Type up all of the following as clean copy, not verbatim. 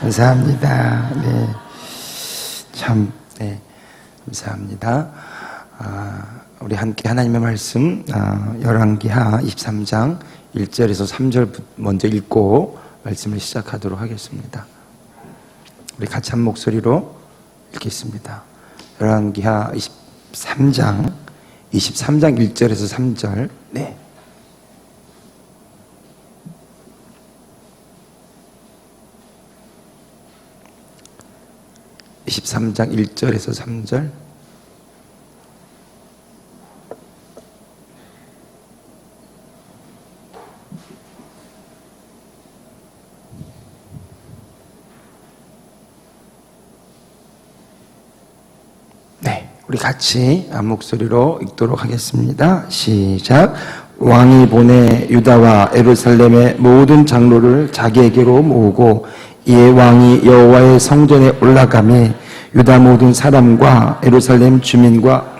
감사합니다. 네. 참, 네. 감사합니다. 우리 함께 하나님의 말씀, 열왕기하 23장 1절에서 3절 먼저 읽고 말씀을 시작하도록 하겠습니다. 우리 같이 한 목소리로 읽겠습니다. 열왕기하 23장 1절에서 3절. 네. (23장) 1절에서 3절. 네, 우리 같이 한 목소리로 읽도록 하겠습니다. 시작. 왕이 보내 유다와 예루살렘의 모든 장로를 자기에게로 모으고 이에 왕이 여호와의 성전에 올라가매 유다 모든 사람과 예루살렘 주민과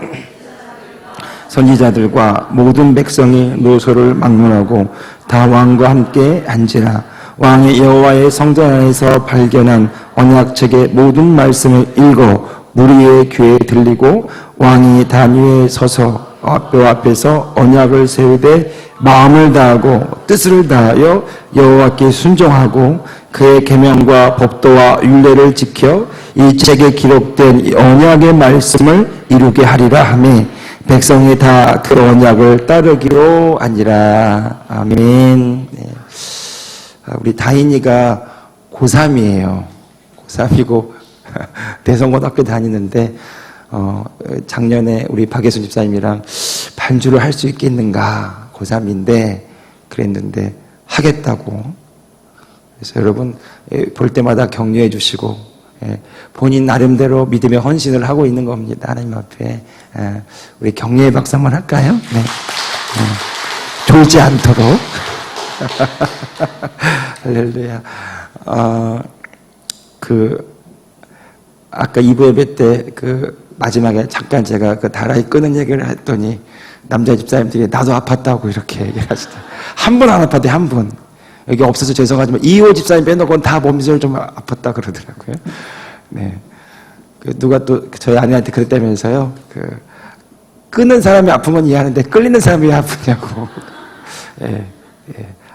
선지자들과 모든 백성이 노소를 막론하고 다 왕과 함께 앉으라. 왕이 여호와의 성전 안에서 발견한 언약책의 모든 말씀을 읽어 무리의 귀에 들리고 왕이 단 위에 서서 뼈 앞에서 언약을 세우되 마음을 다하고 뜻을 다하여 여호와께 순종하고 그의 계명과 법도와 율례를 지켜 이 책에 기록된 언약의 말씀을 이루게 하리라 하매 백성이 다 그 언약을 따르기로 하니라. 아멘. 네. 우리 다인이가 고3이에요. 고3이고 대성고등학교 다니는데 작년에 우리 박예순 집사님이랑 반주를 할 수 있겠는가, 고3인데 그랬는데 하겠다고. 그래서 여러분 볼 때마다 격려해 주시고 본인 나름대로 믿음의 헌신을 하고 있는 겁니다. 하나님 앞에. 우리 격려의 박수 한번 할까요? 네. 졸지 않도록. 할렐루야. 아까 2부 예배 때 마지막에 잠깐 제가 다라이 끄는 얘기를 했더니 남자 집사님들이 나도 아팠다고 이렇게 얘기를 하시더라고요. 한 분 안 아팠대, 한 분. 여기 없어서 죄송하지만 이호 집사님 빼놓고는 다 몸살 좀 아팠다 그러더라고요. 네. 누가 또 저희 아내한테 그랬다면서요. 끄는 사람이 아픈 건 이해하는데 끌리는 사람이 왜 아프냐고. 예,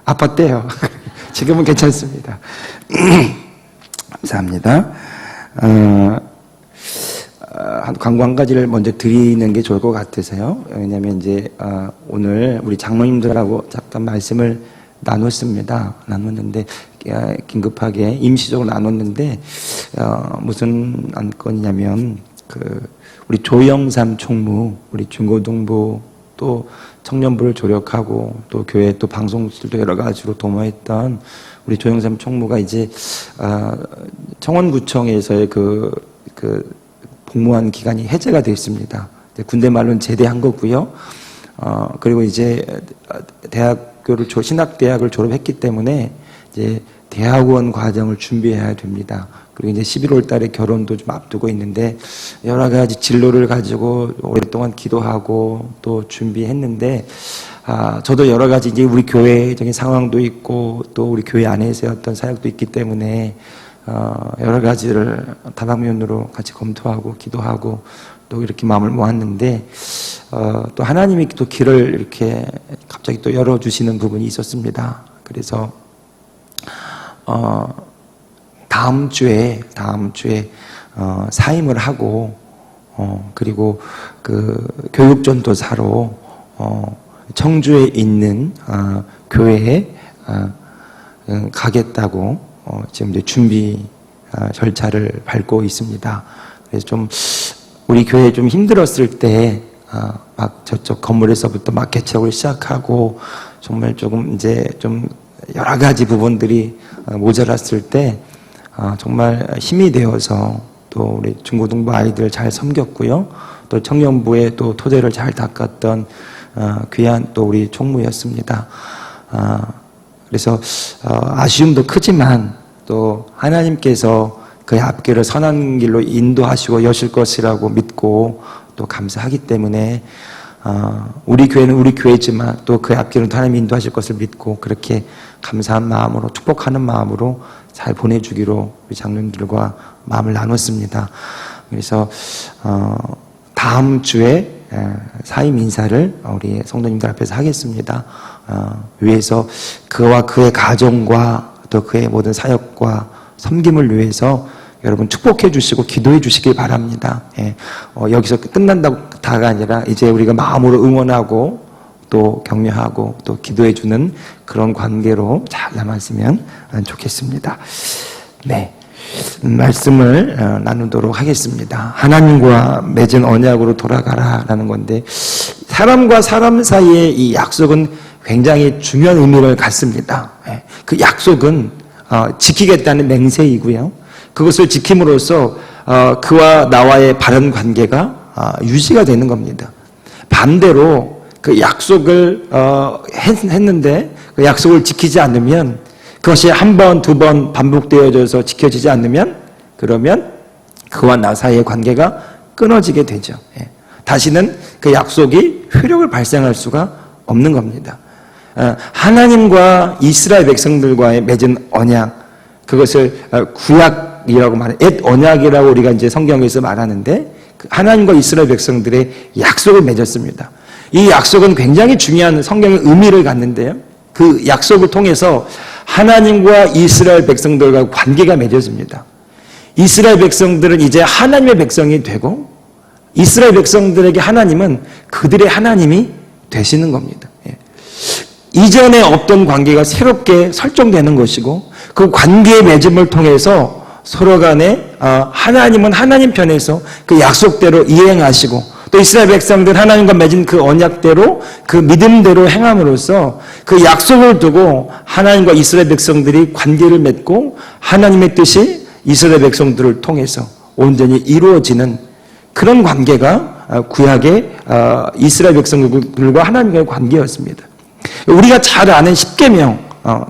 아팠대요. 지금은 괜찮습니다. 감사합니다. 광고 한 가지를 먼저 드리는 게 좋을 것 같아서요. 왜냐면 이제 오늘 우리 장로님들하고 잠깐 말씀을 나눴는데 긴급하게 임시적으로 나눴는데 무슨 안건이냐면 우리 조영삼 총무, 우리 중고등부 또 청년부를 조력하고 또 교회 또 방송실도 여러 가지로 도모했던 우리 조영삼 총무가 이제 청원구청에서의 복무한 기간이 해제가 되어 있습니다. 군대 말로는 제대한 거고요. 그리고 이제 신학대학을 졸업했기 때문에 이제 대학원 과정을 준비해야 됩니다. 그리고 이제 11월 달에 결혼도 좀 앞두고 있는데 여러 가지 진로를 가지고 오랫동안 기도하고 또 준비했는데 저도 여러 가지 이제 우리 교회적인 상황도 있고 또 우리 교회 안에서의 어떤 사역도 있기 때문에 여러 가지를 다방면으로 같이 검토하고 기도하고 또 이렇게 마음을 모았는데 또 하나님이 또 길을 이렇게 갑자기 또 열어주시는 부분이 있었습니다. 그래서 다음 주에 사임을 하고 그리고 교육전도사로 청주에 있는 교회에 가겠다고 지금 이제 준비 절차를 밟고 있습니다. 그래서 좀 우리 교회 좀 힘들었을 때 막 저쪽 건물에서부터 막 개척을 시작하고 정말 조금 이제 좀 여러 가지 부분들이 모자랐을 때 정말 힘이 되어서 또 우리 중고등부 아이들 잘 섬겼고요. 또 청년부에 또 토대를 잘 닦았던 귀한 또 우리 총무였습니다. 그래서 아쉬움도 크지만 또 하나님께서 그의 앞길을 선한 길로 인도하시고 여실 것이라고 믿고 또 감사하기 때문에 우리 교회는 우리 교회지만 또 그의 앞길은 하나님이 인도하실 것을 믿고 그렇게 감사한 마음으로 축복하는 마음으로 잘 보내주기로 우리 장로님들과 마음을 나눴습니다. 그래서 다음 주에 사임 인사를 우리 성도님들 앞에서 하겠습니다. 위해서 그와 그의 가정과 또 그의 모든 사역과 섬김을 위해서 여러분 축복해 주시고 기도해 주시길 바랍니다. 여기서 끝난다가 아니라 이제 우리가 마음으로 응원하고 또 격려하고 또 기도해 주는 그런 관계로 잘 남았으면 좋겠습니다. 네. 말씀을 나누도록 하겠습니다. 하나님과 맺은 언약으로 돌아가라라는 건데, 사람과 사람 사이의 이 약속은 굉장히 중요한 의미를 갖습니다. 그 약속은 지키겠다는 맹세이고요. 그것을 지킴으로써 그와 나와의 바른 관계가 유지가 되는 겁니다. 반대로 그 약속을 했는데 그 약속을 지키지 않으면, 그것이 한 번, 두 번 반복되어져서 지켜지지 않으면, 그러면 그와 나 사이의 관계가 끊어지게 되죠. 다시는 그 약속이 효력을 발생할 수가 없는 겁니다. 하나님과 이스라엘 백성들과의 맺은 언약, 그것을 구약이라고 말해요. 옛 언약이라고 우리가 이제 성경에서 말하는데, 하나님과 이스라엘 백성들의 약속을 맺었습니다. 이 약속은 굉장히 중요한 성경의 의미를 갖는데요. 그 약속을 통해서 하나님과 이스라엘 백성들과 관계가 맺어집니다. 이스라엘 백성들은 이제 하나님의 백성이 되고, 이스라엘 백성들에게 하나님은 그들의 하나님이 되시는 겁니다. 이전에 없던 관계가 새롭게 설정되는 것이고, 그 관계의 맺음을 통해서 서로 간에 하나님은 하나님 편에서 그 약속대로 이행하시고, 또 이스라엘 백성들 하나님과 맺은 그 언약대로 그 믿음대로 행함으로써 그 약속을 두고 하나님과 이스라엘 백성들이 관계를 맺고, 하나님의 뜻이 이스라엘 백성들을 통해서 온전히 이루어지는 그런 관계가 구약의 이스라엘 백성들과 하나님과의 관계였습니다. 우리가 잘 아는 십계명,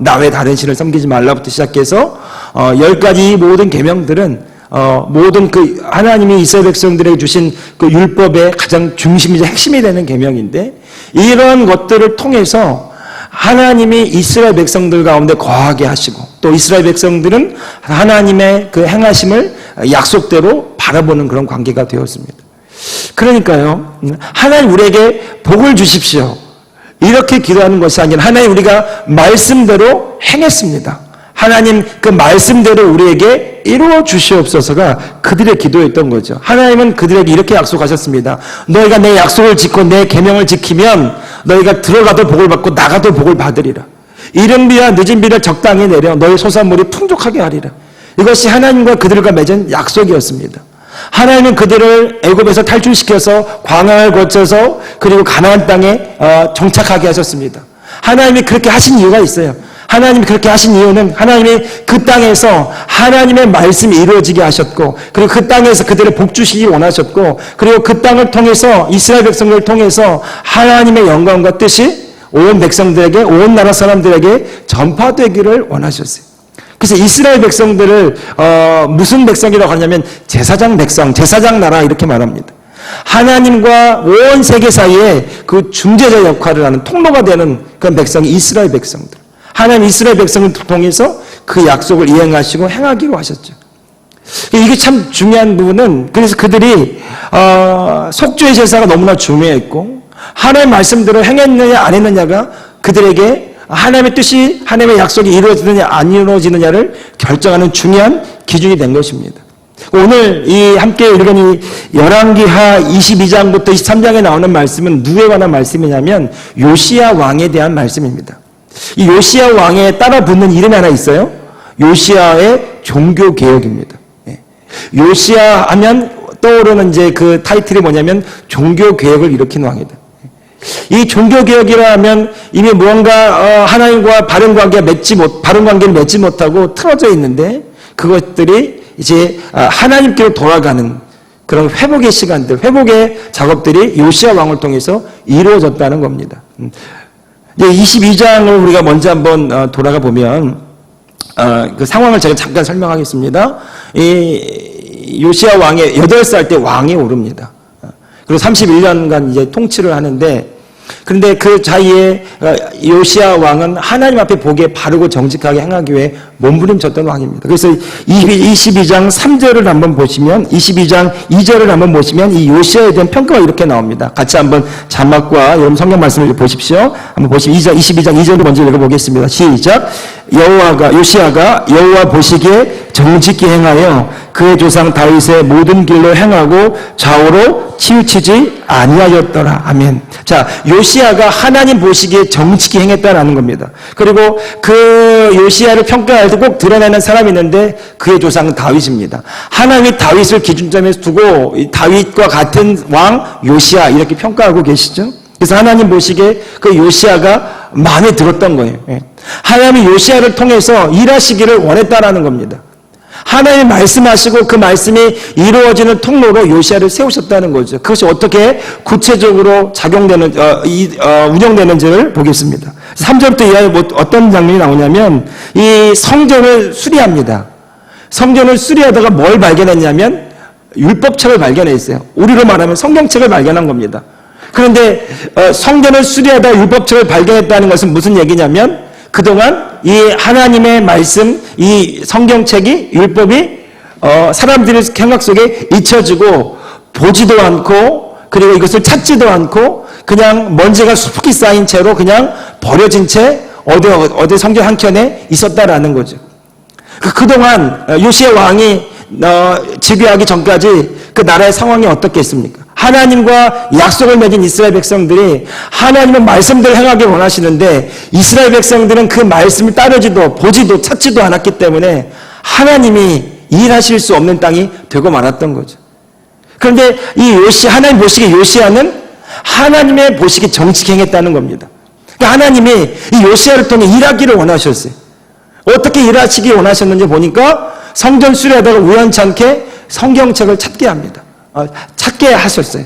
나 외 다른 신을 섬기지 말라부터 시작해서 10가지 모든 계명들은 모든 그 하나님이 이스라엘 백성들에게 주신 그 율법의 가장 중심이자 핵심이 되는 계명인데, 이런 것들을 통해서 하나님이 이스라엘 백성들 가운데 거하게 하시고, 또 이스라엘 백성들은 하나님의 그 행하심을 약속대로 바라보는 그런 관계가 되었습니다. 그러니까요, 하나님 우리에게 복을 주십시오, 이렇게 기도하는 것이 아니라, 하나님 우리가 말씀대로 행했습니다, 하나님 그 말씀대로 우리에게 이루어 주시옵소서가 그들의 기도였던 거죠. 하나님은 그들에게 이렇게 약속하셨습니다. 너희가 내 약속을 지키고 내 계명을 지키면 너희가 들어가도 복을 받고 나가도 복을 받으리라. 이른 비와 늦은 비를 적당히 내려 너희 소산물이 풍족하게 하리라. 이것이 하나님과 그들과 맺은 약속이었습니다. 하나님은 그들을 애굽에서 탈출시켜서 광야를 거쳐서 그리고 가나안 땅에 정착하게 하셨습니다. 하나님이 그렇게 하신 이유가 있어요. 하나님이 그렇게 하신 이유는 하나님이 그 땅에서 하나님의 말씀이 이루어지게 하셨고, 그리고 그 땅에서 그들을 복주시기 원하셨고, 그리고 그 땅을 통해서 이스라엘 백성들을 통해서 하나님의 영광과 뜻이 온 백성들에게, 온 나라 사람들에게 전파되기를 원하셨어요. 그래서 이스라엘 백성들을 무슨 백성이라고 하냐면 제사장 백성, 제사장 나라 이렇게 말합니다. 하나님과 온 세계 사이에 그 중재자 역할을 하는 통로가 되는 그런 백성이 이스라엘 백성들. 하나님 이스라엘 백성을 통해서 그 약속을 이행하시고 행하기로 하셨죠. 이게 참 중요한 부분은, 그래서 그들이 속죄의 제사가 너무나 중요했고, 하나님의 말씀대로 행했느냐 안 했느냐가 그들에게 하나님의 뜻이, 하나님의 약속이 이루어지느냐 안 이루어지느냐를 결정하는 중요한 기준이 된 것입니다. 오늘 이 함께 읽은 이 열왕기하 22장부터 23장에 나오는 말씀은 누구에 관한 말씀이냐면 요시야 왕에 대한 말씀입니다. 이 요시야 왕에 따라 붙는 이름이 하나 있어요. 요시야의 종교개혁입니다. 요시야 하면 떠오르는 이제 그 타이틀이 뭐냐면 종교개혁을 일으킨 왕이다. 이 종교개혁이라 하면 이미 무언가 하나님과 바른 관계를 맺지 못하고 틀어져 있는데, 그것들이 이제 하나님께로 돌아가는 그런 회복의 시간들, 회복의 작업들이 요시야 왕을 통해서 이루어졌다는 겁니다. 22장을 우리가 먼저 한번 돌아가 보면 그 상황을 제가 잠깐 설명하겠습니다. 이 요시야 왕의 8살 때 왕에 오릅니다. 그리고 31년간 이제 통치를 하는데, 그런데 그 사이에 요시야 왕은 하나님 앞에 보기에 바르고 정직하게 행하기 위해 몸부림쳤던 왕입니다. 그래서 22장 3절을 한번 보시면 22장 2절을 한번 보시면 이 요시야에 대한 평가가 이렇게 나옵니다. 같이 한번 자막과 여러분 성경 말씀을 보십시오. 한번 보시면 22장 2절을 먼저 읽어보겠습니다. 시작. 요시야가 여호와 보시기에 정직히 행하여 그의 조상 다윗의 모든 길로 행하고 좌우로 치우치지 아니하였더라. 아멘. 자, 요시야가 하나님 보시기에 정직히 행했다라는 겁니다. 그리고 그 요시야를 평가할 때 꼭 드러내는 사람이 있는데 그의 조상은 다윗입니다. 하나님이 다윗을 기준점에서 두고 다윗과 같은 왕 요시야 이렇게 평가하고 계시죠. 그래서 하나님 보시기에 그 요시야가 마음에 들었던 거예요. 하나님이 요시야를 통해서 일하시기를 원했다라는 겁니다. 하나님이 말씀하시고 그 말씀이 이루어지는 통로로 요시야를 세우셨다는 거죠. 그것이 어떻게 구체적으로 운영되는지를 보겠습니다. 3절부터 이하에 어떤 장면이 나오냐면 이 성전을 수리합니다. 성전을 수리하다가 뭘 발견했냐면 율법책을 발견했어요. 우리로 말하면 성경책을 발견한 겁니다. 그런데 성전을 수리하다 율법책을 발견했다는 것은 무슨 얘기냐면 그동안 이 하나님의 말씀, 이 성경책이, 율법이 사람들의 생각 속에 잊혀지고 보지도 않고 그리고 이것을 찾지도 않고 그냥 먼지가 수북히 쌓인 채로 그냥 버려진 채 어디 성전 한켠에 있었다라는 거죠. 그동안 요시야 왕이 즉위하기 전까지 그 나라의 상황이 어떻겠습니까? 하나님과 약속을 맺은 이스라엘 백성들이 하나님의 말씀대로 행하길 원하시는데 이스라엘 백성들은 그 말씀을 따르지도 보지도 찾지도 않았기 때문에 하나님이 일하실 수 없는 땅이 되고 말았던 거죠. 그런데 이 하나님 보시기에 요시야는 하나님의 보시기에 정직히 행했다는 겁니다. 그러니까 하나님이 이 요시야를 통해 일하기를 원하셨어요. 어떻게 일하시기 원하셨는지 보니까 성전 수리하다가 우연찮게 성경책을 찾게 합니다. 찾게 하셨어요.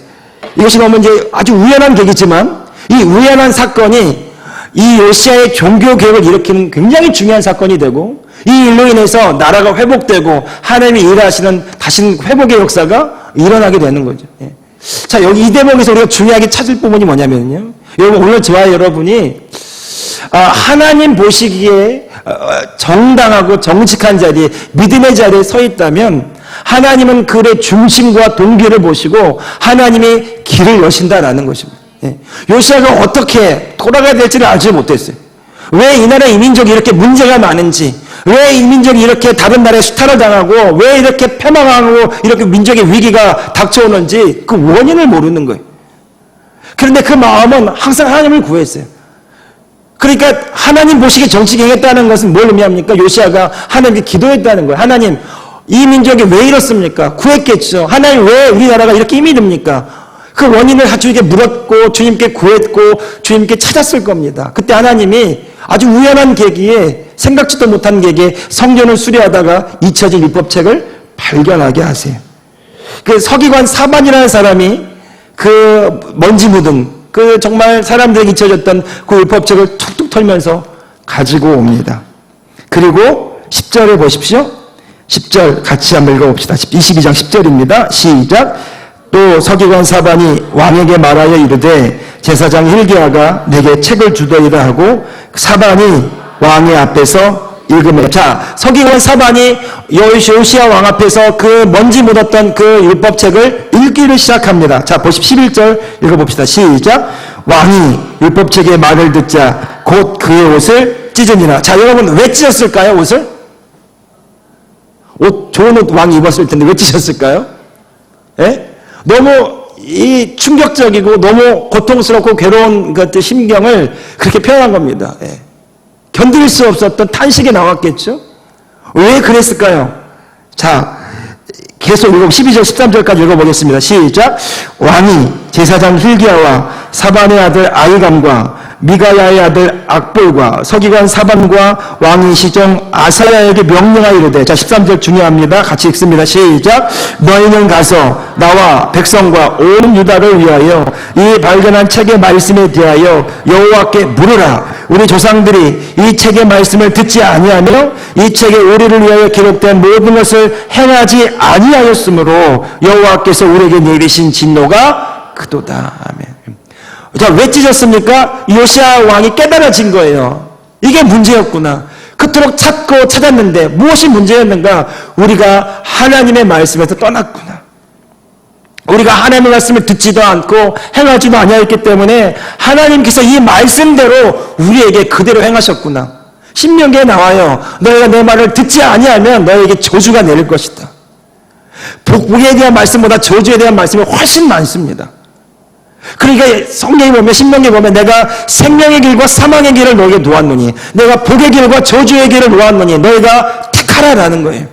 이것이 너무 이제 아주 우연한 계기지만 이 우연한 사건이 이 요시야의 종교 개혁을 일으키는 굉장히 중요한 사건이 되고 이 일로 인해서 나라가 회복되고 하나님이 일하시는 다시 회복의 역사가 일어나게 되는 거죠. 자, 여기 이 대목에서 우리가 중요하게 찾을 부분이 뭐냐면요. 여러분 오늘 저와 여러분이 하나님 보시기에 정당하고 정직한 자리에 믿음의 자리에 서 있다면 하나님은 그의 중심과 동기를 보시고 하나님이 길을 여신다라는 것입니다. 요시야가 어떻게 돌아가야 될지를 알지 못했어요. 왜 이 나라 이민족이 이렇게 문제가 많은지, 왜 이 민족이 이렇게 다른 나라에 수탈을 당하고, 왜 이렇게 패망하고 이렇게 민족의 위기가 닥쳐오는지 그 원인을 모르는 거예요. 그런데 그 마음은 항상 하나님을 구했어요. 그러니까 하나님 보시기에 정직히 행했다는 것은 뭘 의미합니까? 요시야가 하나님께 기도했다는 거예요. 하나님, 이 민족이 왜 이렇습니까? 구했겠죠. 하나님 왜 우리나라가 이렇게 힘이 듭니까? 그 원인을 주님께 물었고 주님께 구했고 주님께 찾았을 겁니다. 그때 하나님이 아주 우연한 계기에 생각지도 못한 계기에 성전을 수리하다가 잊혀진 율법책을 발견하게 하세요. 그 서기관 사반이라는 사람이 그 먼지 묻은 그 정말 사람들에게 잊혀졌던 그 율법책을 툭툭 털면서 가지고 옵니다. 그리고 10절에 보십시오. 10절 같이 한번 읽어봅시다. 22장 10절입니다. 시작. 또 서기관 사반이 왕에게 말하여 이르되 제사장 hil기야가 내게 책을 주더이다 하고 사반이 왕의 앞에서 읽으며, 자, 서기관 사반이 요시야 왕 앞에서 그 먼지 묻었던 그 율법책을 읽기를 시작합니다. 자, 11절 읽어봅시다. 시작. 왕이 율법책의 말을 듣자 곧 그의 옷을 찢으니라. 자, 여러분 왜 찢었을까요? 옷을? 좋은 옷 왕이 입었을 텐데 왜 찢었을까요? 예? 너무 이 충격적이고 너무 고통스럽고 괴로운 그 심경을 그렇게 표현한 겁니다. 예. 견딜 수 없었던 탄식이 나왔겠죠? 왜 그랬을까요? 자, 계속 12절 13절까지 읽어보겠습니다. 시작. 왕이 제사장 hil기야와 사반의 아들 아히감과 미가야의 아들 악볼과 서기관 사반과 왕이 시종 아사야에게 명령하여 이르되, 자 13절 중요합니다. 같이 읽습니다. 시작. 너희는 가서 나와 백성과 온 유다를 위하여 이 발견한 책의 말씀에 대하여 여호와께 물으라. 우리 조상들이 이 책의 말씀을 듣지 아니하며 이 책에 우리를 위하여 기록된 모든 것을 행하지 아니하였으므로 여호와께서 우리에게 내리신 진노가 그도다. 아멘. 자, 왜 찢었습니까? 요시야 왕이 깨달아진 거예요. 이게 문제였구나. 그토록 찾고 찾았는데 무엇이 문제였는가? 우리가 하나님의 말씀에서 떠났구나. 우리가 하나님의 말씀을 듣지도 않고 행하지도 아니하였기 때문에 하나님께서 이 말씀대로 우리에게 그대로 행하셨구나. 신명기에 나와요. 너희가 내 말을 듣지 아니하면 너희에게 저주가 내릴 것이다. 복에 대한 말씀보다 저주에 대한 말씀이 훨씬 많습니다. 그러니까 성경에 보면, 신명기에 보면 내가 생명의 길과 사망의 길을 너에게 놓았노니, 내가 복의 길과 저주의 길을 놓았노니 너희가 택하라라는 거예요.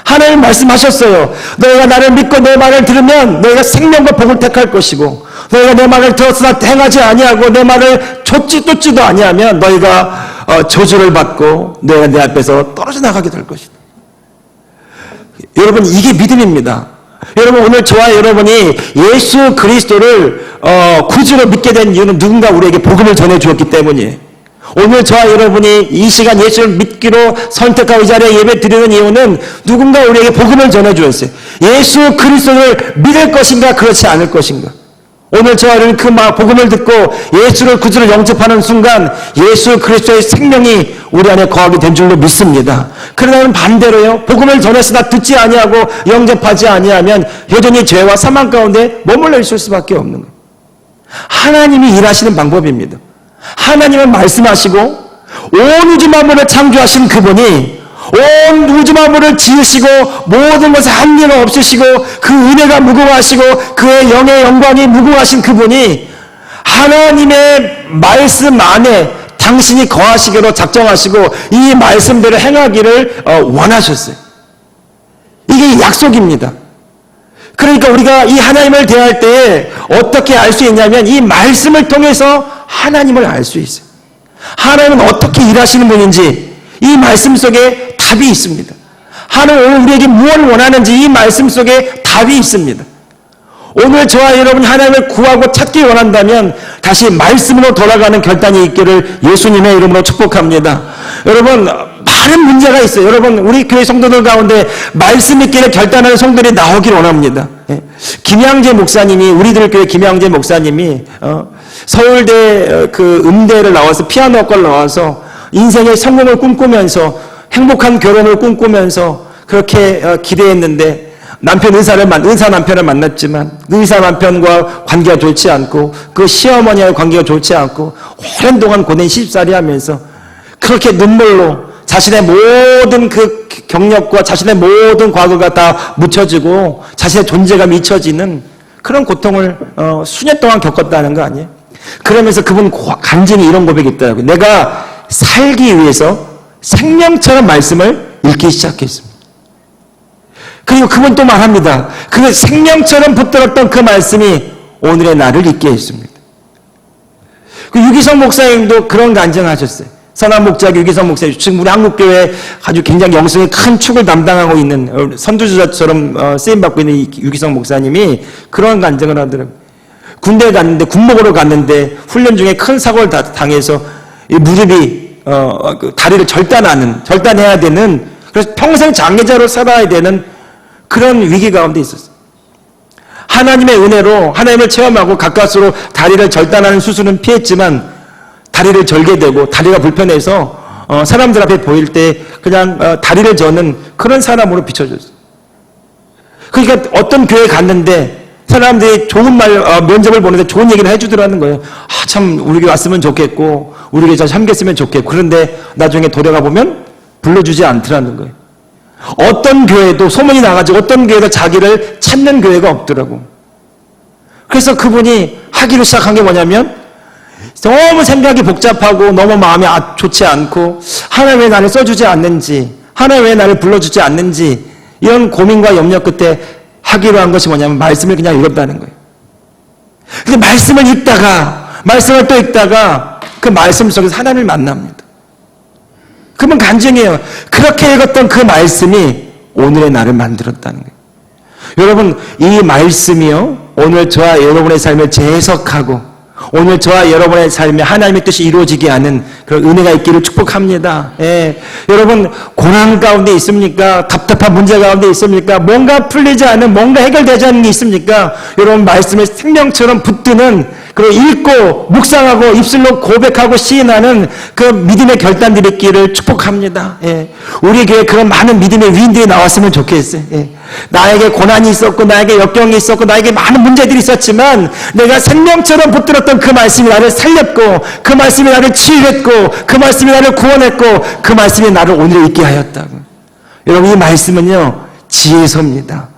하나님 말씀하셨어요. 너희가 나를 믿고 내 말을 들으면 너희가 생명과 복을 택할 것이고, 너희가 내 말을 들었으나 행하지 아니하고 내 말을 쫓지도 아니하면 너희가 저주를 받고 너희가 내 앞에서 떨어져 나가게 될 것이다. 여러분, 이게 믿음입니다. 여러분, 오늘 저와 여러분이 예수 그리스도를 구주로 믿게 된 이유는 누군가 우리에게 복음을 전해주었기 때문이에요. 오늘 저와 여러분이 이 시간 예수를 믿기로 선택하고 이 자리에 예배 드리는 이유는 누군가 우리에게 복음을 전해주었어요. 예수 그리스도를 믿을 것인가 그렇지 않을 것인가. 오늘 저와 여러분이 그 복음을 듣고 예수를 구주로 영접하는 순간 예수 그리스도의 생명이 우리 안에 거하게 된 줄로 믿습니다. 그러나 반대로요, 복음을 전했으나 듣지 아니하고 영접하지 아니하면 여전히 죄와 사망 가운데 머물러 있을 수밖에 없는 거예요. 하나님이 일하시는 방법입니다. 하나님은 말씀하시고 온 우주 만물을 창조하신 그분이 온 우주 만물을 지으시고 모든 것에 한계가 없으시고 그 은혜가 무궁하시고 그의 영의 영광이 무궁하신 그분이 하나님의 말씀 안에 당신이 거하시기로 작정하시고 이 말씀대로 행하기를 원하셨어요. 이게 약속입니다. 그러니까 우리가 이 하나님을 대할 때에 어떻게 알 수 있냐면 이 말씀을 통해서 하나님을 알 수 있어요. 하나님은 어떻게 일하시는 분인지 이 말씀 속에 답이 있습니다. 하나님은 우리에게 무엇을 원하는지 이 말씀 속에 답이 있습니다. 오늘 저와 여러분이 하나님을 구하고 찾기 원한다면 다시 말씀으로 돌아가는 결단이 있기를 예수님의 이름으로 축복합니다. 여러분, 많은 문제가 있어요. 여러분, 우리 교회 성도들 가운데 말씀 있기를 결단하는 성도들이 나오길 원합니다. 김양재 목사님이, 우리들 교회 김양재 목사님이 서울대 그 음대를 나와서 피아노학과를 나와서 인생의 성공을 꿈꾸면서 행복한 결혼을 꿈꾸면서 그렇게 기대했는데 의사 남편을 만났지만 의사 남편과 관계가 좋지 않고 그 시어머니와 관계가 좋지 않고 오랜 동안 고된 시집살이 하면서 그렇게 눈물로 자신의 모든 그 경력과 자신의 모든 과거가 다 묻혀지고 자신의 존재감이 잊혀지는 그런 고통을 수년 동안 겪었다는 거 아니에요? 그러면서 그분 간증이 이런 고백이 있더라고요. 내가 살기 위해서 생명처럼 말씀을 읽기 시작했습니다. 그리고 그분 또 말합니다. 그 생명처럼 붙들었던 그 말씀이 오늘의 나를 있게 했습니다. 그 유기성 목사님도 그런 간증하셨어요. 선한 목자 유기성 목사님, 지금 우리 한국교회 아주 굉장히 영성의 큰 축을 담당하고 있는 선두주자처럼 쓰임받고 있는 유기성 목사님이 그런 간증을 하더라고요. 군대에 갔는데, 군목으로 갔는데 훈련 중에 큰 사고를 당해서 이 무릎이 다리를 절단해야 되는, 그래서 평생 장애자로 살아야 되는 그런 위기 가운데 있었어요. 하나님의 은혜로 하나님을 체험하고 가까스로 다리를 절단하는 수술은 피했지만 다리를 절게 되고 다리가 불편해서 사람들 앞에 보일 때 그냥 다리를 저는 그런 사람으로 비춰졌어요. 그러니까 어떤 교회에 갔는데 사람들이 좋은 면접을 보는데 좋은 얘기를 해주더라는 거예요. 참 우리 교회 왔으면 좋겠고 우리 교회 잘 섬겼으면 좋겠고, 그런데 나중에 돌아가 보면 불러주지 않더라는 거예요. 어떤 교회도 소문이 나가지고 어떤 교회도 자기를 찾는 교회가 없더라고. 그래서 그분이 하기로 시작한 게 뭐냐면 너무 생각이 복잡하고 너무 마음이 좋지 않고 하나님 왜 나를 써주지 않는지, 하나님 왜 나를 불러주지 않는지 이런 고민과 염려 끝에 하기로 한 것이 뭐냐면 말씀을 그냥 읽었다는 거예요. 근데 말씀을 또 읽다가 그 말씀 속에서 하나님을 만납니다. 그러면 간증이에요. 그렇게 읽었던 그 말씀이 오늘의 나를 만들었다는 거예요. 여러분, 이 말씀이요, 오늘 저와 여러분의 삶을 재해석하고 오늘 저와 여러분의 삶에 하나님의 뜻이 이루어지게 하는 그런 은혜가 있기를 축복합니다. 예. 여러분, 고난 가운데 있습니까? 답답한 문제 가운데 있습니까? 뭔가 풀리지 않은, 뭔가 해결되지 않는 게 있습니까? 여러분, 말씀을 생명처럼 붙드는 그리고 읽고 묵상하고 입술로 고백하고 시인하는 그 믿음의 결단들이 있기를 축복합니다. 예. 우리 교회에 그런 많은 믿음의 위인들이 나왔으면 좋겠어요. 예. 나에게 고난이 있었고 나에게 역경이 있었고 나에게 많은 문제들이 있었지만 내가 생명처럼 붙들었던 그 말씀이 나를 살렸고 그 말씀이 나를 치유했고 그 말씀이 나를 구원했고 그 말씀이 나를 오늘 있게 하였다고. 여러분, 이 말씀은요 지혜서입니다.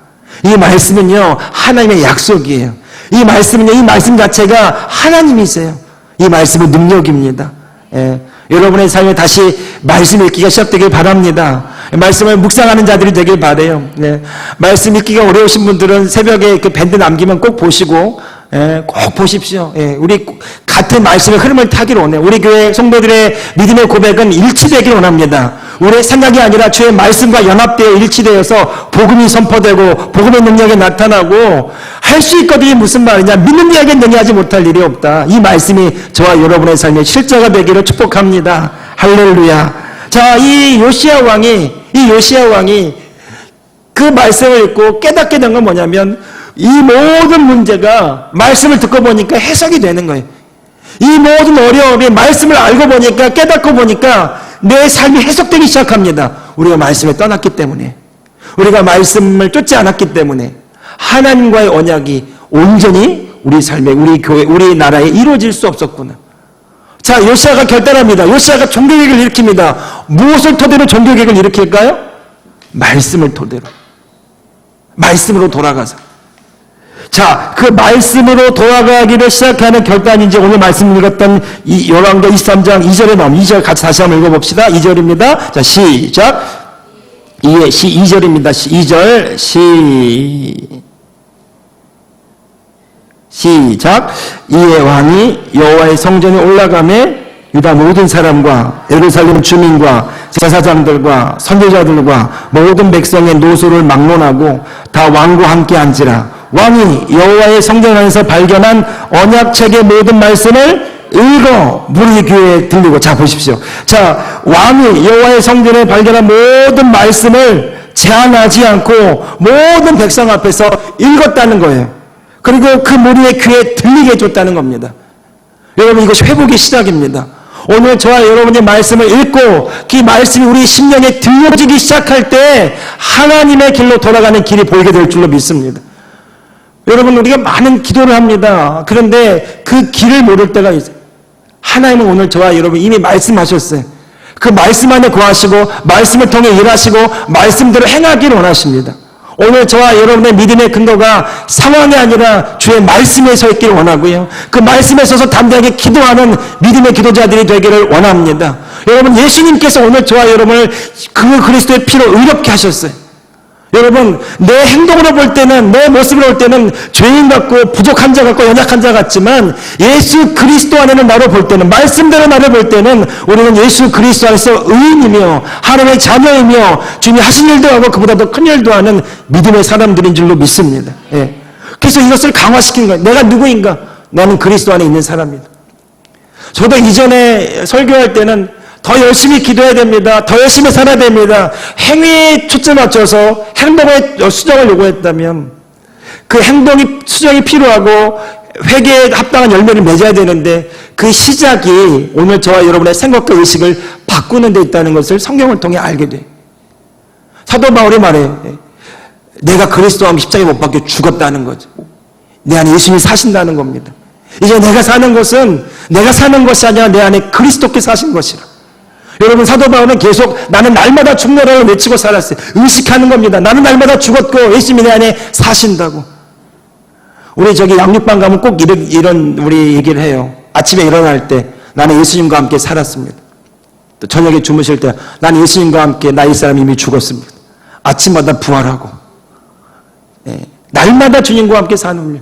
이 말씀은요 하나님의 약속이에요. 이 말씀은요, 이 말씀 자체가 하나님이세요. 이 말씀은 능력입니다. 예. 여러분의 삶에 다시 말씀 읽기가 시작되길 바랍니다. 말씀을 묵상하는 자들이 되길 바라요. 예. 말씀 읽기가 어려우신 분들은 새벽에 그 밴드 남기면 꼭 보시고, 예, 꼭 보십시오. 예. 우리 같은 말씀의 흐름을 타기를 원해요. 우리 교회 성도들의 믿음의 고백은 일치되길 원합니다. 우리의 생각이 아니라 주의 말씀과 연합되어 일치되어서 복음이 선포되고 복음의 능력이 나타나고 할 수 있거든요. 무슨 말이냐? 믿는 이에게 능히하지 못할 일이 없다. 이 말씀이 저와 여러분의 삶의 실제가 되기를 축복합니다. 할렐루야. 자, 이 요시야 왕이 그 말씀을 읽고 깨닫게 된 건 뭐냐면 이 모든 문제가 말씀을 듣고 보니까 해석이 되는 거예요. 이 모든 어려움이 말씀을 알고 보니까 깨닫고 보니까 내 삶이 해석되기 시작합니다. 우리가 말씀에 떠났기 때문에, 우리가 말씀을 쫓지 않았기 때문에 하나님과의 언약이 온전히 우리 삶에, 우리 교회, 우리 나라에 이루어질 수 없었구나. 자, 요시야가 결단합니다. 요시야가 종교개혁을 일으킵니다. 무엇을 토대로 종교개혁을 일으킬까요? 말씀을 토대로. 말씀으로 돌아가서. 자, 그 말씀으로 돌아가기를 시작하는 결단인지 오늘 말씀 읽었던 이 열왕기하 23장 2절에 나옵니다. 2절 같이 다시 한번 읽어봅시다. 2절입니다. 자, 시작. 2절입니다. 2절 시작. 이에 왕이 여호와의 성전에 올라가매 유다 모든 사람과 예루살렘 주민과 제사장들과 선지자들과 모든 백성의 노소를 막론하고 다 왕과 함께 앉으라. 왕이 여호와의 성전 안에서 발견한 언약책의 모든 말씀을 읽어 무리 귀에 들리고. 자, 보십시오. 자, 왕이 여호와의 성전에 발견한 모든 말씀을 제한하지 않고 모든 백성 앞에서 읽었다는 거예요. 그리고 그 무리의 귀에 들리게 해줬다는 겁니다. 여러분, 이것이 회복의 시작입니다. 오늘 저와 여러분의 말씀을 읽고 그 말씀이 우리 심령에 들려지기 시작할 때 하나님의 길로 돌아가는 길이 보이게 될 줄로 믿습니다. 여러분, 우리가 많은 기도를 합니다. 그런데 그 길을 모를 때가 있어요. 하나님은 오늘 저와 여러분 이미 말씀하셨어요. 그 말씀 안에 거하시고 말씀을 통해 일하시고 말씀대로 행하기를 원하십니다. 오늘 저와 여러분의 믿음의 근거가 상황이 아니라 주의 말씀에 서 있기를 원하고요. 그 말씀에 서서 담대하게 기도하는 믿음의 기도자들이 되기를 원합니다. 여러분, 예수님께서 오늘 저와 여러분을 그 그리스도의 피로 의롭게 하셨어요. 여러분, 내 행동으로 볼 때는, 내 모습으로 볼 때는 죄인 같고 부족한 자 같고 연약한 자 같지만 예수 그리스도 안에는 나로 볼 때는, 말씀대로 나를 볼 때는 우리는 예수 그리스도 안에서 의인이며 하나님의 자녀이며 주님이 하신 일도 하고 그보다 더 큰 일도 하는 믿음의 사람들인 줄로 믿습니다. 예. 그래서 이것을 강화시킨 거예요. 내가 누구인가? 나는 그리스도 안에 있는 사람이다. 저도 이전에 설교할 때는 더 열심히 기도해야 됩니다. 더 열심히 살아야 됩니다. 행위에 초점 맞춰서 행동의 수정을 요구했다면 그 수정이 필요하고 회개에 합당한 열매를 맺어야 되는데 그 시작이 오늘 저와 여러분의 생각과 의식을 바꾸는 데 있다는 것을 성경을 통해 알게 돼요. 사도 바울이 말해요. 내가 그리스도와 함께 십자가에 못 박혀 죽었다는 거죠. 내 안에 예수님이 사신다는 겁니다. 이제 내가 사는 것은 내가 사는 것이 아니라 내 안에 그리스도께서 사신 것이라. 여러분, 사도 바울은 계속 나는 날마다 죽노라고 외치고 살았어요. 의식하는 겁니다. 나는 날마다 죽었고 예수님이 내 안에 사신다고. 우리 저기 양육반 가면 꼭 이런 우리 얘기를 해요. 아침에 일어날 때 나는 예수님과 함께 살았습니다. 또 저녁에 주무실 때 나는 예수님과 함께 나의 사람이 이미 죽었습니다. 아침마다 부활하고, 예, 날마다 주님과 함께 사는.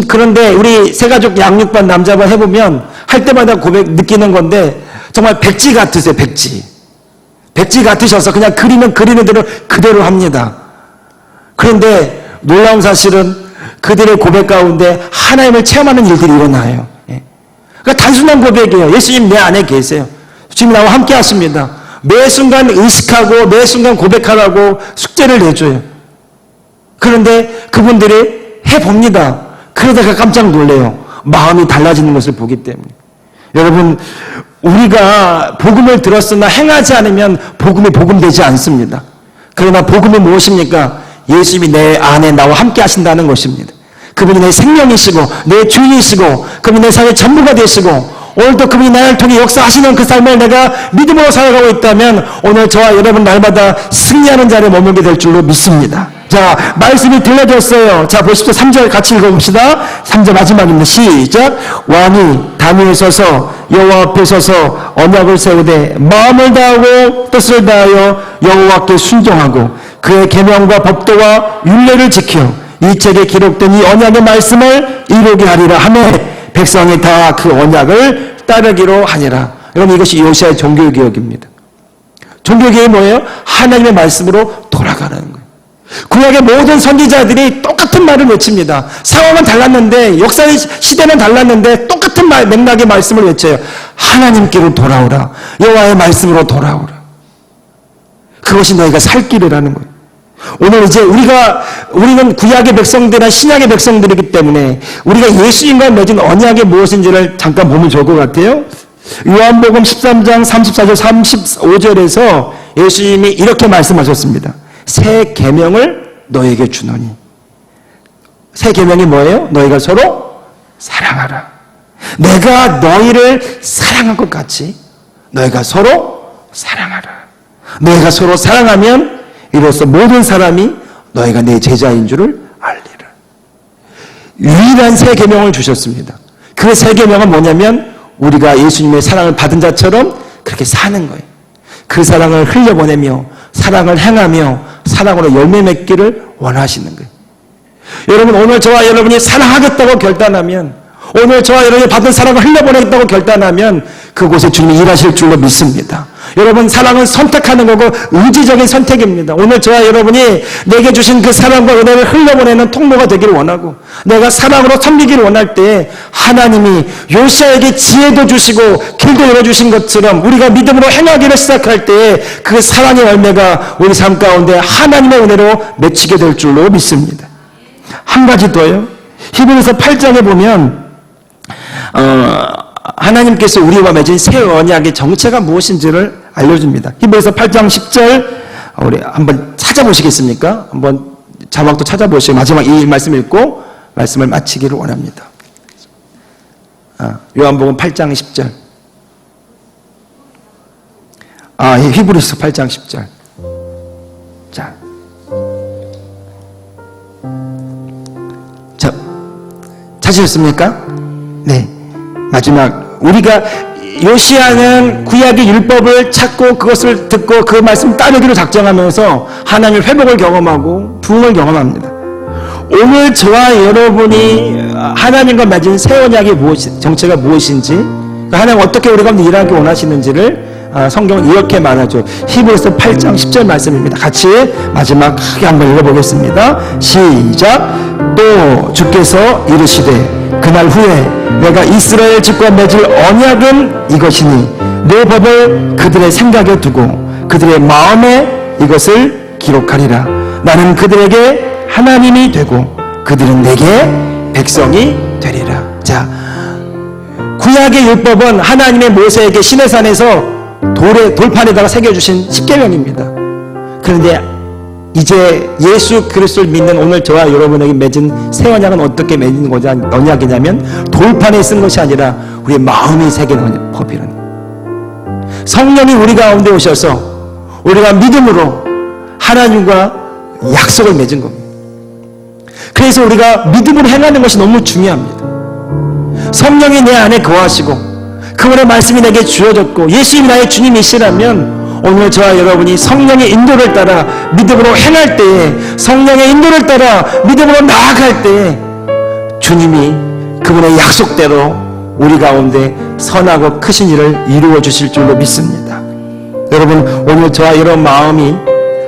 그런데 우리 세가족 양육반 남자반 해보면 할 때마다 느끼는 건데 정말 백지 같으세요. 백지 같으셔서 그냥 그리는 대로 그대로 합니다. 그런데 놀라운 사실은 그들의 고백 가운데 하나님을 체험하는 일들이 일어나요. 그러니까 단순한 고백이에요. 예수님 내 안에 계세요. 주님 나와 함께 하십니다. 매 순간 의식하고 매 순간 고백하라고 숙제를 내줘요. 그런데 그분들이 해봅니다. 그 그러다가 깜짝 놀래요. 마음이 달라지는 것을 보기 때문에. 여러분, 우리가 복음을 들었으나 행하지 않으면 복음이 복음되지 않습니다. 그러나 복음이 무엇입니까? 예수님이 내 안에 나와 함께 하신다는 것입니다. 그분이 내 생명이시고 내 주인이시고 그분이 내 삶의 전부가 되시고 오늘도 그분이 나를 통해 역사하시는 그 삶을 내가 믿음으로 살아가고 있다면 오늘 저와 여러분 날마다 승리하는 자리에 머물게 될 줄로 믿습니다. 자, 말씀이 들려졌어요. 자, 보십시오. 3절 같이 읽어봅시다. 3절 마지막입니다. 시작. 왕이 담 위에 서서 여호와 앞에 서서 언약을 세우되 마음을 다하고 뜻을 다하여 여호와께 순종하고 그의 계명과 법도와 율례를 지켜 이 책에 기록된 이 언약의 말씀을 이루게 하리라 하며 백성이 다 그 언약을 따르기로 하니라. 여러분, 이것이 요시아의 종교개혁입니다. 종교개혁이 뭐예요? 하나님의 말씀으로 돌아가는 거예요. 구약의 모든 선지자들이 똑같은 말을 외칩니다. 상황은 달랐는데, 역사의 시대는 달랐는데 똑같은 맥락의 말씀을 외쳐요. 하나님께로 돌아오라. 여호와의 말씀으로 돌아오라. 그것이 너희가 살 길이라는 거예요. 오늘 이제 우리는 구약의 백성들이나 신약의 백성들이기 때문에 우리가 예수님과 맺은 언약이 무엇인지를 잠깐 보면 좋을 것 같아요. 요한복음 13장 34절 35절에서 예수님이 이렇게 말씀하셨습니다. 새 계명을 너에게 주노니. 새 계명이 뭐예요? 너희가 서로 사랑하라. 내가 너희를 사랑한 것 같이 너희가 서로 사랑하라. 너희가 서로 사랑하면 이로써 모든 사람이 너희가 내 제자인 줄을 알리라. 유일한 새 계명을 주셨습니다. 그 새 계명은 뭐냐면 우리가 예수님의 사랑을 받은 자처럼 그렇게 사는 거예요. 그 사랑을 흘려보내며 사랑을 행하며 사랑으로 열매 맺기를 원하시는 거예요. 여러분, 오늘 저와 여러분이 사랑하겠다고 결단하면, 오늘 저와 여러분이 받은 사랑을 흘려보내겠다고 결단하면 그곳에 주님이 일하실 줄로 믿습니다. 여러분, 사랑은 선택하는 거고 의지적인 선택입니다. 오늘 저와 여러분이 내게 주신 그 사랑과 은혜를 흘려보내는 통로가 되기를 원하고 내가 사랑으로 섬기기를 원할 때 하나님이 요시아에게 지혜도 주시고 길도 열어주신 것처럼 우리가 믿음으로 행하기를 시작할 때 그 사랑의 열매가 우리 삶 가운데 하나님의 은혜로 맺히게 될 줄로 믿습니다. 한 가지 더요. 히브리서 8장에 보면 하나님께서 우리와 맺은 새 언약의 정체가 무엇인지를 알려줍니다. 히브리서 8장 10절 우리 한번 찾아보시겠습니까? 한번 자막도 찾아보시고 마지막 이 말씀 읽고 말씀을 마치기를 원합니다. 요한복음 8장 10절. 히브리서 8장 10절. 자, 찾으셨습니까? 네. 마지막, 우리가 요시아는 구약의 율법을 찾고 그것을 듣고 그 말씀 따르기로 작정하면서 하나님의 회복을 경험하고 부흥을 경험합니다. 오늘 저와 여러분이 하나님과 맺은 새 언약의 정체가 무엇인지, 하나님 어떻게 우리 가운데 일하기 원하시는지를 성경은 이렇게 말하죠. 히브리서 8장 10절 말씀입니다. 같이 마지막 크게 한번 읽어보겠습니다. 시작. 또 주께서 이르시되 그날 후에 내가 이스라엘 집과 맺을 언약은 이것이니 내 법을 그들의 생각에 두고 그들의 마음에 이것을 기록하리라. 나는 그들에게 하나님이 되고 그들은 내게 백성이 되리라. 자, 구약의 율법은 하나님의 모세에게 시내산에서 돌판에다가 새겨주신 십계명입니다. 그런데 이제 예수 그리스도를 믿는 오늘 저와 여러분에게 맺은 새 언약은 어떻게 맺는 언약이냐면 돌판에 쓴 것이 아니라 우리의 마음이 새긴 법이라는, 성령이 우리 가운데 오셔서 우리가 믿음으로 하나님과 약속을 맺은 겁니다. 그래서 우리가 믿음으로 행하는 것이 너무 중요합니다. 성령이 내 안에 거하시고 그분의 말씀이 내게 주어졌고 예수님이 나의 주님이시라면 오늘 저와 여러분이 성령의 인도를 따라 믿음으로 행할 때에, 성령의 인도를 따라 믿음으로 나아갈 때에 주님이 그분의 약속대로 우리 가운데 선하고 크신 일을 이루어 주실 줄로 믿습니다. 여러분, 오늘 저와 여러분 마음이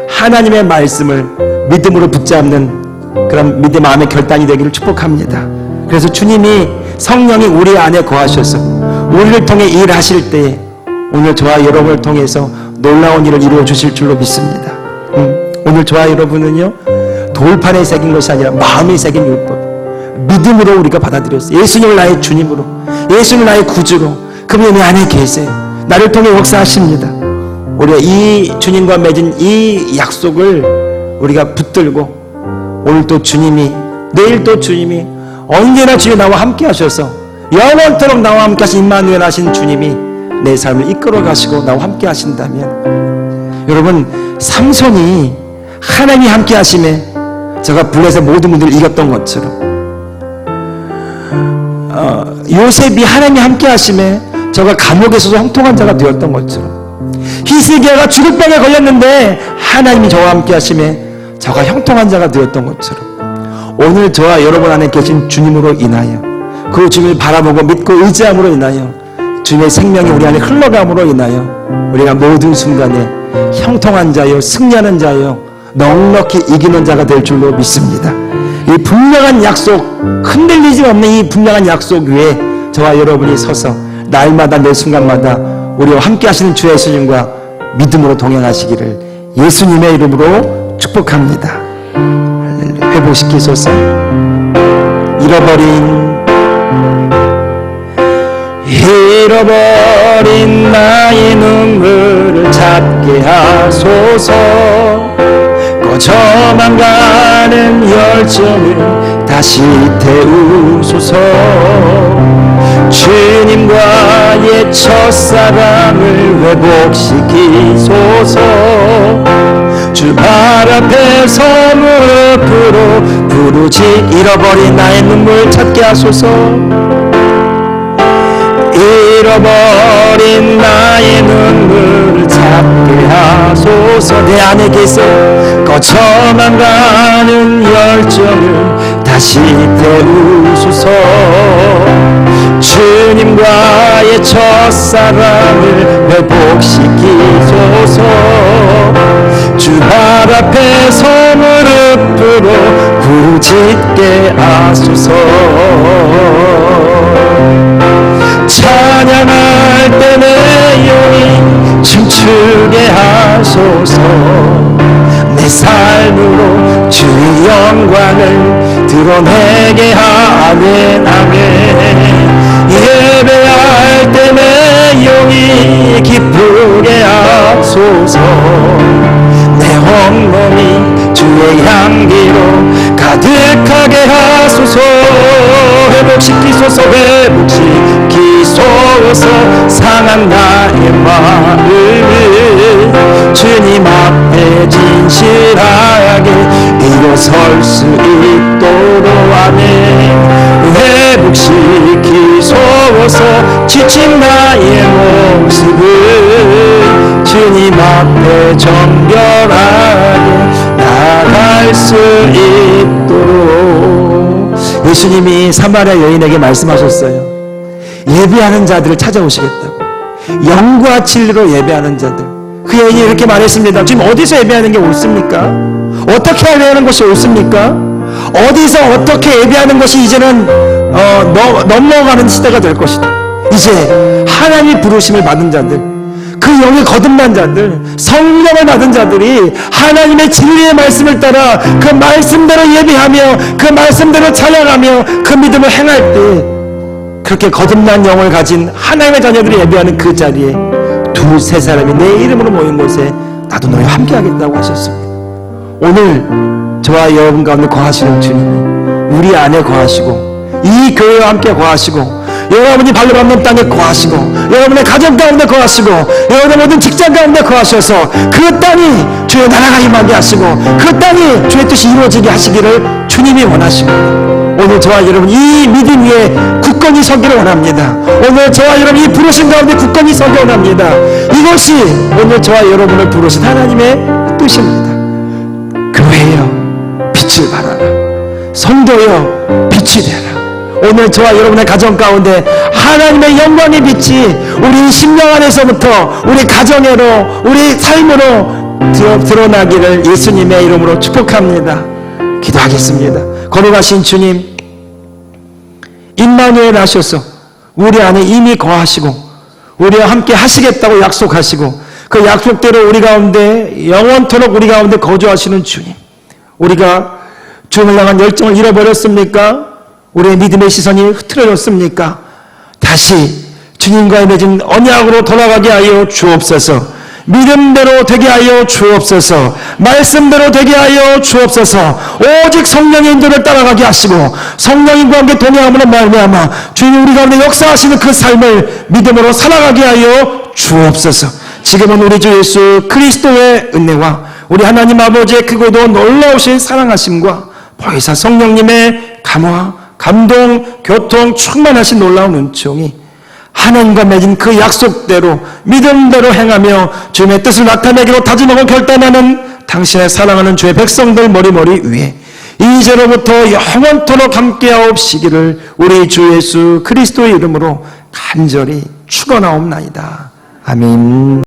하나님의 말씀을 믿음으로 붙잡는 그런 믿음 마음의 결단이 되기를 축복합니다. 그래서 주님이 성령이 우리 안에 거하셔서 우리를 통해 일하실 때에 오늘 저와 여러분을 통해서 놀라운 일을 이루어 주실 줄로 믿습니다. 오늘 저와 여러분은요 돌판에 새긴 것이 아니라 마음에 새긴 율법, 믿음으로 우리가 받아들였어요. 예수님을 나의 주님으로, 예수님을 나의 구주로, 그분이 내 안에 계세요. 나를 통해 역사하십니다. 우리가 이 주님과 맺은 이 약속을 우리가 붙들고 오늘 또 주님이, 내일 또 주님이, 언제나 주님 나와 함께 하셔서 영원토록 나와 함께 하신 임마누엘 하신 주님이 내 삶을 이끌어 가시고 나와 함께 하신다면, 여러분, 삼손이 하나님이 함께 하심에 제가 블레셋 모든 분들을 이겼던 것처럼, 요셉이 하나님이 함께 하심에 저가 감옥에서도 형통한 자가 되었던 것처럼, 히스기야가 죽을 병에 걸렸는데 하나님이 저와 함께 하심에 저가 형통한 자가 되었던 것처럼, 오늘 저와 여러분 안에 계신 주님으로 인하여, 그 주님을 바라보고 믿고 의지함으로 인하여, 주님의 생명이 우리 안에 흘러감으로 인하여 우리가 모든 순간에 형통한 자요, 승리하는 자요, 넉넉히 이기는 자가 될 줄로 믿습니다. 이 분명한 약속, 흔들리지 없는 이 분명한 약속 위에 저와 여러분이 서서 날마다 매 순간마다 우리와 함께 하시는 주 예수님과 믿음으로 동행하시기를 예수님의 이름으로 축복합니다. 할렐루야. 회복시키소서. 잃어버린 나의 눈물을 찾게 하소서. 꺼져만 가는 열정을 다시 태우소서. 주님과의 첫사랑을 회복시키소서. 주 발 앞에서 무릎으로 부르짖 잃어버린 나의 눈물 찾게 하소서. 잃어버린 나의 눈물을 찾게 하소서. 내 안에 계세 꺼져만 가는 열정을 다시 태우소서. 주님과의 첫사랑을 회복시키소서. 주 발 앞에서 무릎으로 부르짖게 하소서. 찬양할 때 내 영이 춤추게 하소서. 내 삶으로 주의 영광을 드러내게 아멘 아멘. 예배할 때 내 영이 기쁘게 하소서. 내 온몸이 주의 향기로 가득하게 하소서. 회복시키소서. 회복시키소서. 상한 나의 마음을 주님 앞에 진실하게 일어설 수 있도록 아멘. 회복시키소서. 지친 나의 모습을 주님 앞에 정결하게 나갈 수 있도록. 예수님이 사마리아 여인에게 말씀하셨어요. 예배하는 자들을 찾아오시겠다고. 영과 진리로 예배하는 자들. 그 여인이 이렇게 말했습니다. 지금 어디서 예배하는 게 옳습니까? 어떻게 예배하는 것이 옳습니까? 어디서 어떻게 예배하는 것이 이제는 넘어가는 시대가 될 것이다. 이제 하나님의 부르심을 받은 자들, 그 영에 거듭난 자들, 성령을 받은 자들이 하나님의 진리의 말씀을 따라 그 말씀대로 예배하며 그 말씀대로 찬양하며 그 믿음을 행할 때, 그렇게 거듭난 영을 가진 하나님의 자녀들이 예배하는 그 자리에 두세 사람이 내 이름으로 모인 곳에 나도 너희와 함께 하겠다고 하셨습니다. 오늘 저와 여러분 가운데 거하시는 주님이 우리 안에 거하시고 이 교회와 함께 거하시고 여러분이 발로 밟는 땅에 거하시고 여러분의 가정 가운데 거하시고 여러분의 모든 직장 가운데 거하셔서 그 땅이 주의 나라가 임하게 하시고 그 땅이 주의 뜻이 이루어지게 하시기를 주님이 원하십니다. 오늘 저와 여러분 이 믿음 위에 굳건히 서기를 원합니다. 오늘 저와 여러분 이 부르신 가운데 굳건히 서기 원합니다. 이것이 오늘 저와 여러분을 부르신 하나님의 뜻입니다. 교회여 빛을 발하라. 성도여 빛이 되라. 오늘 저와 여러분의 가정 가운데 하나님의 영광의 빛이 우리 심령 안에서부터 우리 가정으로 우리 삶으로 드러나기를 예수님의 이름으로 축복합니다. 기도하겠습니다. 거룩하신 주님, 임마누엘 하셔서 우리 안에 이미 거하시고 우리와 함께 하시겠다고 약속하시고 그 약속대로 우리 가운데 영원토록 우리 가운데 거주하시는 주님, 우리가 주님을 향한 열정을 잃어버렸습니까? 우리의 믿음의 시선이 흐트러졌습니까? 다시 주님과의 맺은 언약으로 돌아가게 하여 주옵소서. 믿음대로 되게 하여 주옵소서. 말씀대로 되게 하여 주옵소서. 오직 성령의 인도를 따라가게 하시고 성령님과 함께 동행함으로 말미암아 주님 우리 가운데 역사하시는 그 삶을 믿음으로 살아가게 하여 주옵소서. 지금은 우리 주 예수 그리스도의 은혜와 우리 하나님 아버지의 크고도 놀라우신 사랑하심과 보혜사 성령님의 감화, 감동, 교통, 충만하신 놀라운 은총이 하나님과 맺은 그 약속대로 믿음대로 행하며 주님의 뜻을 나타내기로 다짐하고 결단하는 당신의 사랑하는 주의 백성들 머리머리 위에 이제로부터 영원토록 함께하옵시기를 우리 주 예수 그리스도의 이름으로 간절히 축원하옵나이다. 아멘.